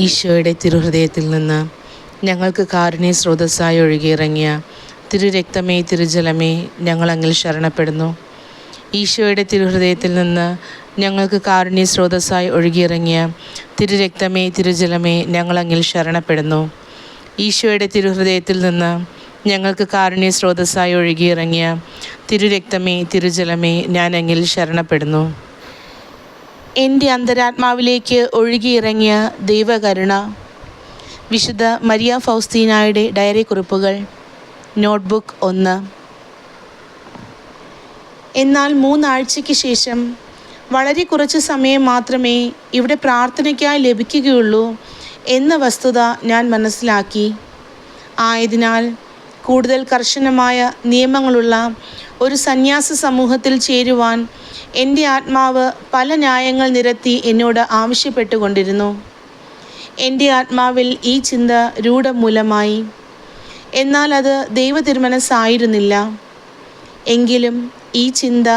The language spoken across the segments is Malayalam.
ഈശോയുടെ തിരുഹൃദയത്തിൽ നിന്ന് ഞങ്ങൾക്ക് കാരുണ്യ സ്രോതസ്സായി ഒഴുകിയിറങ്ങിയ തിരുരക്തമേ തിരുജലമേ ഞങ്ങളങ്ങിൽ ശരണപ്പെടുന്നു. ഈശോയുടെ തിരുഹൃദയത്തിൽ നിന്ന് ഞങ്ങൾക്ക് കാരുണ്യ സ്രോതസ്സായി ഒഴുകിയിറങ്ങിയ തിരുരക്തമേ തിരുജലമേ ഞങ്ങളങ്ങിൽ ശരണപ്പെടുന്നു. ഈശോയുടെ തിരുഹൃദയത്തിൽ നിന്ന് ഞങ്ങൾക്ക് കാരുണ്യ സ്രോതസ്സായി ഒഴുകിയിറങ്ങിയ തിരുരക്തമേ തിരുജലമേ ഞാൻ അങ്ങിൽ ശരണപ്പെടുന്നു. എൻ്റെ അന്തരാത്മാവിലേക്ക് ഒഴുകിയിറങ്ങിയ ദൈവകരുണ. വിശുദ്ധ മരിയ ഫൗസ്തീനായുടെ ഡയറി കുറിപ്പുകൾ, നോട്ട്ബുക്ക് 1. എന്നാൽ 3 ആഴ്ചയ്ക്ക് ശേഷം വളരെ കുറച്ച് സമയം മാത്രമേ ഇവിടെ പ്രാർത്ഥനയ്ക്കായി ലഭിക്കുകയുള്ളൂ എന്ന വസ്തുത ഞാൻ മനസ്സിലാക്കി. ആയതിനാൽ കൂടുതൽ കർശനമായ നിയമങ്ങളുള്ള ഒരു സന്യാസ സമൂഹത്തിൽ ചേരുവാൻ എൻ്റെ ആത്മാവ് പല ന്യായങ്ങൾ നിരത്തി എന്നോട് ആവശ്യപ്പെട്ടുകൊണ്ടിരുന്നു. എൻ്റെ ആത്മാവിൽ ഈ ചിന്ത രൂഢമൂലമായി. എന്നാൽ അത് ദൈവ തിരുമനസ്സായിരുന്നില്ല. എങ്കിലും ഈ ചിന്ത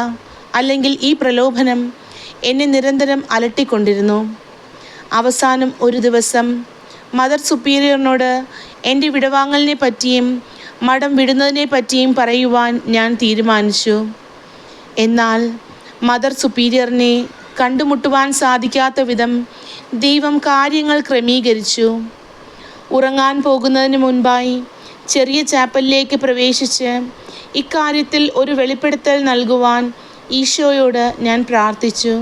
അല്ലെങ്കിൽ ഈ പ്രലോഭനം എന്നെ നിരന്തരം അലട്ടിക്കൊണ്ടിരുന്നു. അവസാനം ഒരു ദിവസം മദർ സുപ്പീരിയറിനോട് എൻ്റെ വിടവാങ്ങലിനെ പറ്റിയും മഠം വിടുന്നതിനെ പറ്റിയും പറയുവാൻ ഞാൻ തീരുമാനിച്ചു. എന്നാൽ മദർ സുപ്പീരിയറിനെ കണ്ടുമുട്ടുവാൻ സാധിക്കാത്ത വിധം ദൈവം കാര്യങ്ങൾ ക്രമീകരിച്ചു. ഉറങ്ങാൻ പോകുന്നതിന് മുൻപായി ചെറിയ ചാപ്പലിലേക്ക് പ്രവേശിച്ച് ഇക്കാര്യത്തിൽ ഒരു വെളിപ്പെടുത്തൽ നൽകുവാൻ ഈശോയോട് ഞാൻ പ്രാർത്ഥിച്ചു.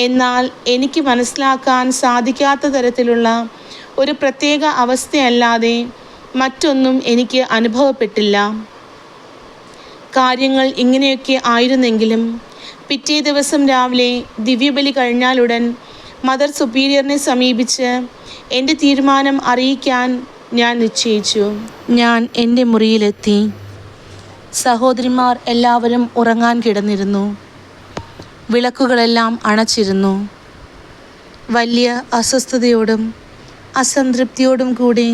എന്നാൽ എനിക്ക് മനസ്സിലാക്കാൻ സാധിക്കാത്ത തരത്തിലുള്ള ഒരു പ്രത്യേക അവസ്ഥയല്ലാതെ മറ്റൊന്നും എനിക്ക് അനുഭവപ്പെട്ടില്ല. കാര്യങ്ങൾ ഇങ്ങനെയൊക്കെ ആയിരുന്നെങ്കിലും പിറ്റേ ദിവസം രാവിലെ ദിവ്യബലി കഴിഞ്ഞാലുടൻ മദർ സുപ്പീരിയറിനെ സമീപിച്ച് എൻ്റെ തീരുമാനം അറിയിക്കാൻ ഞാൻ നിശ്ചയിച്ചു. ഞാൻ എൻ്റെ മുറിയിലെത്തി. സഹോദരിമാർ എല്ലാവരും ഉറങ്ങാൻ കിടന്നിരുന്നു. വിളക്കുകളെല്ലാം അണച്ചിരുന്നു. വലിയ അസ്വസ്ഥതയോടും അസംതൃപ്തിയോടും കൂടി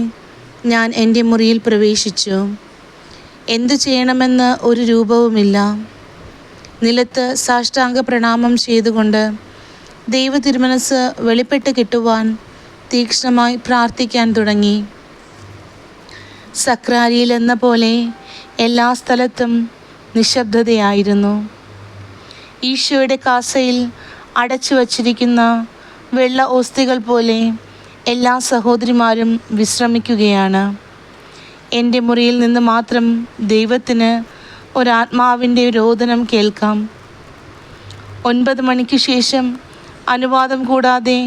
ഞാൻ എൻ്റെ മുറിയിൽ പ്രവേശിച്ചു. എന്തു ചെയ്യണമെന്ന് ഒരു രൂപവുമില്ല. നിലത്ത് സാഷ്ടാംഗ പ്രണാമം ചെയ്തുകൊണ്ട് ദൈവ തിരുമനസ് വെളിപ്പെട്ട് കിട്ടുവാൻ തീക്ഷ്ണമായി പ്രാർത്ഥിക്കാൻ തുടങ്ങി. സക്രാരിയിലെന്ന പോലെ എല്ലാ സ്ഥലത്തും നിശബ്ദതയായിരുന്നു. ഈശോയുടെ കാസയിൽ അടച്ചു വച്ചിരിക്കുന്ന വെള്ള ഓസ്തികൾ പോലെ എല്ലാ സഹോദരിമാരും വിശ്രമിക്കുകയാണ്. എൻ്റെ മുറിയിൽ നിന്ന് മാത്രം ദൈവത്തിന് ഒരാത്മാവിൻ്റെ രോദനം കേൾക്കാം. 9 മണിക്ക് ശേഷം അനുവാദം കൂടാതെ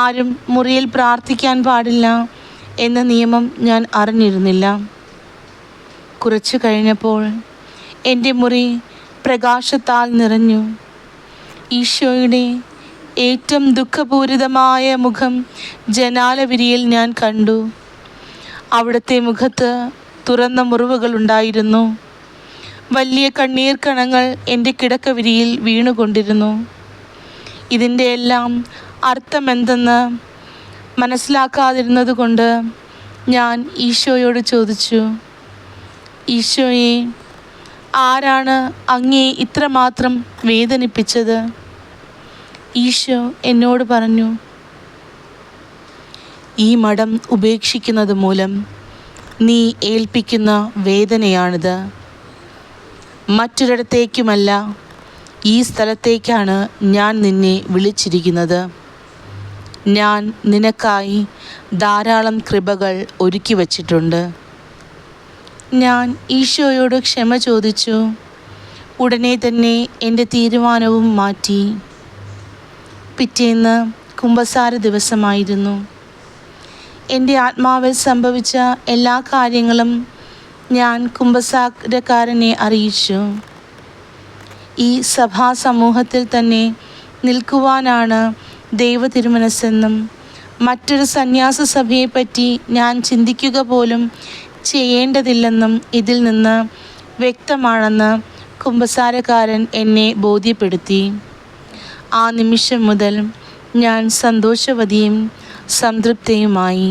ആരും മുറിയിൽ പ്രാർത്ഥിക്കാൻ പാടില്ല എന്ന നിയമം ഞാൻ അറിഞ്ഞിരുന്നില്ല. കുറച്ചു കഴിഞ്ഞപ്പോൾ എൻ്റെ മുറി പ്രകാശത്താൽ നിറഞ്ഞു. ഈശോയുടെ ഏറ്റവും ദുഃഖപൂരിതമായ മുഖം ജനാലവിരിയിൽ ഞാൻ കണ്ടു. അവിടുത്തെ മുഖത്ത് തുറന്ന മുറിവുകളുണ്ടായിരുന്നു. വലിയ കണ്ണീർ കണങ്ങൾ എൻ്റെ കിടക്കവിരിയിൽ വീണുകൊണ്ടിരുന്നു. ഇതിൻ്റെ എല്ലാം അർത്ഥമെന്തെന്ന് മനസ്സിലാക്കാതിരുന്നത് കൊണ്ട് ഞാൻ ഈശോയോട് ചോദിച്ചു, ഈശോയെ, ആരാണ് അങ്ങയെ ഇത്രമാത്രം വേദനിപ്പിച്ചത്? ഈശോ എന്നോട് പറഞ്ഞു, ഈ മഠം ഉപേക്ഷിക്കുന്നത് മൂലം നീ ഏൽപ്പിക്കുന്ന വേദനയാണിത്. മറ്റൊരിടത്തേക്കുമല്ല, ഈ സ്ഥലത്തേക്കാണ് ഞാൻ നിന്നെ വിളിച്ചിരിക്കുന്നത്. ഞാൻ നിനക്കായി ധാരാളം കൃപകൾ ഒരുക്കി വച്ചിട്ടുണ്ട്. ഞാൻ ഈശോയോട് ക്ഷമ ചോദിച്ചു. ഉടനെ തന്നെ എൻ്റെ തീരുമാനവും മാറ്റി. പിറ്റേന്ന് കുമ്പസാര ദിവസമായിരുന്നു. എൻ്റെ ആത്മാവിൽ സംഭവിച്ച എല്ലാ കാര്യങ്ങളും ഞാൻ കുമ്പസാരക്കാരനെ അറിയിച്ചു. ഈ സഭാ സമൂഹത്തിൽ തന്നെ നിൽക്കുവാനാണ് ദൈവ തിരുമനസ്സെന്നും മറ്റൊരു സന്യാസ സഭയെപ്പറ്റി ഞാൻ ചിന്തിക്കുക പോലും ചെയ്യേണ്ടതില്ലെന്നും ഇതിൽ നിന്ന് വ്യക്തമാണെന്ന് കുമ്പസാരക്കാരൻ എന്നെ ബോധ്യപ്പെടുത്തി. ആ നിമിഷം മുതൽ ഞാൻ സന്തോഷവതിയും സംതൃപ്തയുമായി.